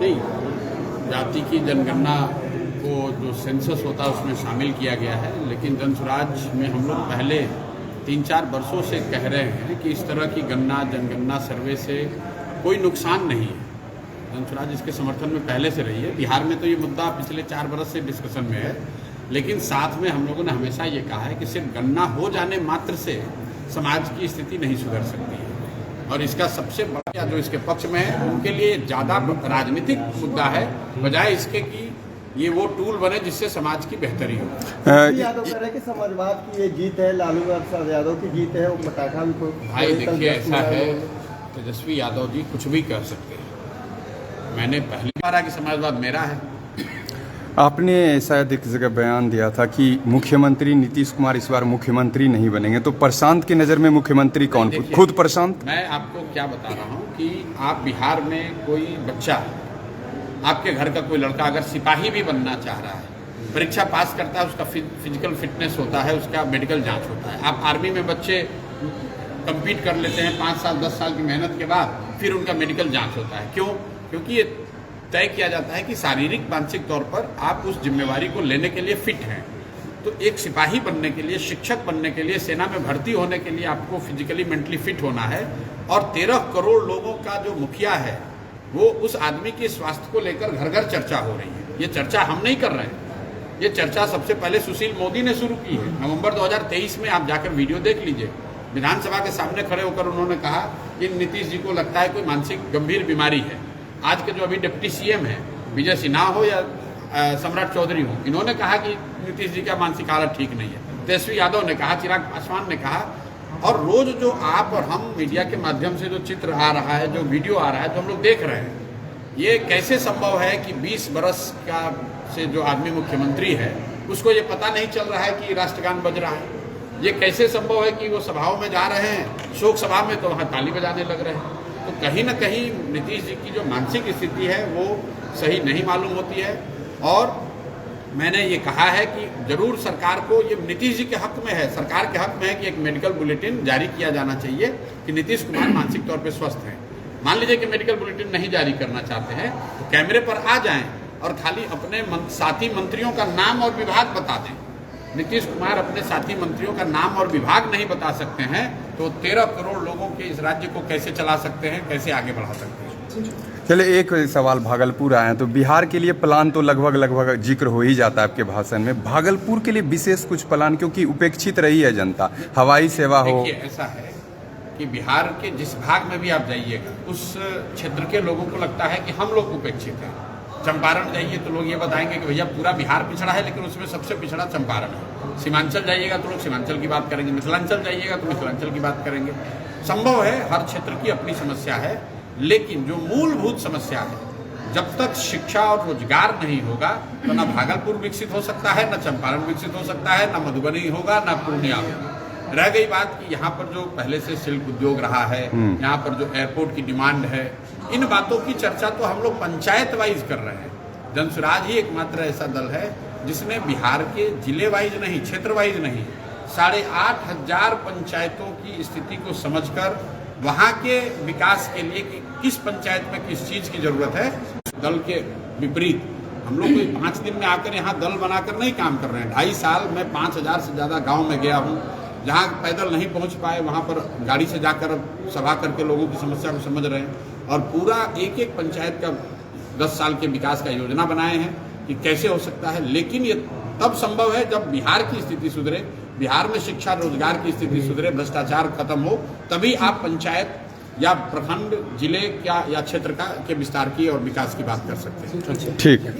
नहीं, जाति की जनगणना को जो सेंसस होता है उसमें शामिल किया गया है, लेकिन जनसुराज में हम लोग पहले 3-4 वर्षों से कह रहे हैं कि इस तरह की जनगणना सर्वे से कोई नुकसान नहीं है। जनसुराज इसके समर्थन में पहले से रही है। बिहार में तो ये मुद्दा पिछले 4 बरस से डिस्कशन में है, लेकिन साथ में हम लोगों ने हमेशा ये कहा है कि सिर्फ गणना हो जाने मात्र से समाज की स्थिति नहीं सुधर सकती है। और इसका सबसे बड़ा जो इसके पक्ष में है उनके लिए ज़्यादा राजनीतिक मुद्दा है, बजाय इसके कि ये वो टूल बने जिससे समाज की बेहतरी हो। यादव कह रहे हैं कि समाजवाद की ये जीत है, लालू प्रसाद यादव की जीत है, वो पटाखा भी भाई देखिए, ऐसा है, तेजस्वी यादव जी कुछ भी कह सकते हैं। मैंने पहली बार कहा कि समाजवाद मेरा है। आपने शायद एक जगह बयान दिया था कि मुख्यमंत्री नीतीश कुमार इस बार मुख्यमंत्री नहीं बनेंगे, तो प्रशांत की नज़र में मुख्यमंत्री कौन? खुद प्रशांत? मैं आपको क्या बता रहा हूँ कि आप बिहार में कोई बच्चा, आपके घर का कोई लड़का अगर सिपाही भी बनना चाह रहा है, परीक्षा पास करता है, उसका फिजिकल फिटनेस होता है, उसका मेडिकल जांच होता है। आप आर्मी में बच्चे कम्पीट कर लेते हैं 5 साल 10 साल की मेहनत के बाद, फिर उनका मेडिकल जांच होता है। क्यों? क्योंकि ये तय किया जाता है कि शारीरिक मानसिक तौर पर आप उस जिम्मेवारी को लेने के लिए फिट हैं। तो एक सिपाही बनने के लिए, शिक्षक बनने के लिए, सेना में भर्ती होने के लिए आपको फिजिकली मेंटली फिट होना है। और 13 करोड़ लोगों का जो मुखिया है, वो उस आदमी के स्वास्थ्य को लेकर घर घर चर्चा हो रही है। ये चर्चा हम नहीं कर रहे हैं, ये चर्चा सबसे पहले सुशील मोदी ने शुरू की है। नवंबर 2023 में आप जाकर वीडियो देख लीजिए, विधानसभा के सामने खड़े होकर उन्होंने कहा कि नीतीश जी को लगता है कोई मानसिक गंभीर बीमारी है। आज के जो अभी डिप्टी सीएम है, विजय सिन्हा हो या सम्राट चौधरी हो, इन्होंने कहा कि नीतीश जी का मानसिक हालत ठीक नहीं है। तेजस्वी यादव ने कहा, चिराग पासवान ने कहा, और रोज जो आप और हम मीडिया के माध्यम से जो चित्र आ रहा है, जो वीडियो आ रहा है, जो हम लोग देख रहे हैं, ये कैसे संभव है कि 20 बरस का से जो आदमी मुख्यमंत्री है उसको ये पता नहीं चल रहा है कि राष्ट्रगान बज रहा है? ये कैसे संभव है कि वो सभाओं में जा रहे हैं, शोक सभा में तो वहाँ ताली बजाने लग रहे हैं? तो कहीं ना कहीं नीतीश जी की जो मानसिक स्थिति है वो सही नहीं मालूम होती है। और मैंने ये कहा है कि जरूर सरकार को, ये नीतीश जी के हक में है, सरकार के हक में है कि एक मेडिकल बुलेटिन जारी किया जाना चाहिए कि नीतीश कुमार मानसिक तौर पे स्वस्थ हैं। मान लीजिए कि मेडिकल बुलेटिन नहीं जारी करना चाहते हैं तो कैमरे पर आ जाएं और खाली अपने साथी मंत्रियों का नाम और विभाग बता दें। नीतीश कुमार अपने साथी मंत्रियों का नाम और विभाग नहीं बता सकते हैं तो 13 करोड़ लोगों के इस राज्य को कैसे चला सकते हैं, कैसे आगे बढ़ा सकते हैं? चलिए, एक सवाल भागलपुर आए हैं तो बिहार के लिए प्लान तो लगभग जिक्र हो ही जाता है आपके भाषण में। भागलपुर के लिए विशेष कुछ प्लान, क्योंकि उपेक्षित रही है जनता, हवाई सेवा हो? देखिए, ऐसा है कि बिहार के जिस भाग में भी आप जाइएगा, उस क्षेत्र के लोगों को लगता है कि हम लोग उपेक्षित हैं। चंपारण जाइए तो लोग ये बताएंगे कि भैया पूरा बिहार पिछड़ा है, लेकिन उसमें सबसे पिछड़ा चंपारण है। सीमांचल जाइएगा तो लोग सीमांचल की बात करेंगे, मिथिलांचल जाइएगा तो मिथिलांचल की बात करेंगे। संभव है, हर क्षेत्र की अपनी समस्या है, लेकिन जो मूलभूत समस्या है, जब तक शिक्षा और रोजगार नहीं होगा तो ना भागलपुर विकसित हो सकता है, ना चंपारण विकसित हो सकता है, ना मधुबनी होगा, ना पूर्णिया होगा। रह गई बात कि यहाँ पर जो पहले से शिल्प उद्योग रहा है, यहाँ पर जो एयरपोर्ट की डिमांड है, इन बातों की चर्चा तो हम लोग पंचायत वाइज कर रहे हैं। जनसुराज ही एकमात्र ऐसा दल है जिसने बिहार के जिले वाइज नहीं, क्षेत्र वाइज नहीं, 8,500 पंचायतों की स्थिति को समझकर वहाँ के विकास के लिए कि किस पंचायत में किस चीज़ की जरूरत है, दल के विपरीत हम लोग कोई 5 दिन में आकर यहाँ दल बनाकर नहीं काम कर रहे हैं। 2.5 साल में 5,000 से ज़्यादा गाँव में गया हूँ। जहाँ पैदल नहीं पहुँच पाए वहाँ पर गाड़ी से जाकर सभा करके लोगों की समस्या को समझ रहे हैं, और पूरा एक पंचायत का 10 साल के विकास का योजना बनाए हैं कि कैसे हो सकता है। लेकिन ये तब संभव है जब बिहार की स्थिति सुधरे, बिहार में शिक्षा रोजगार की स्थिति सुधरे, भ्रष्टाचार खत्म हो, तभी आप पंचायत या प्रखंड, जिले या क्षेत्र के विस्तार की और विकास की बात कर सकते हैं। ठीक है।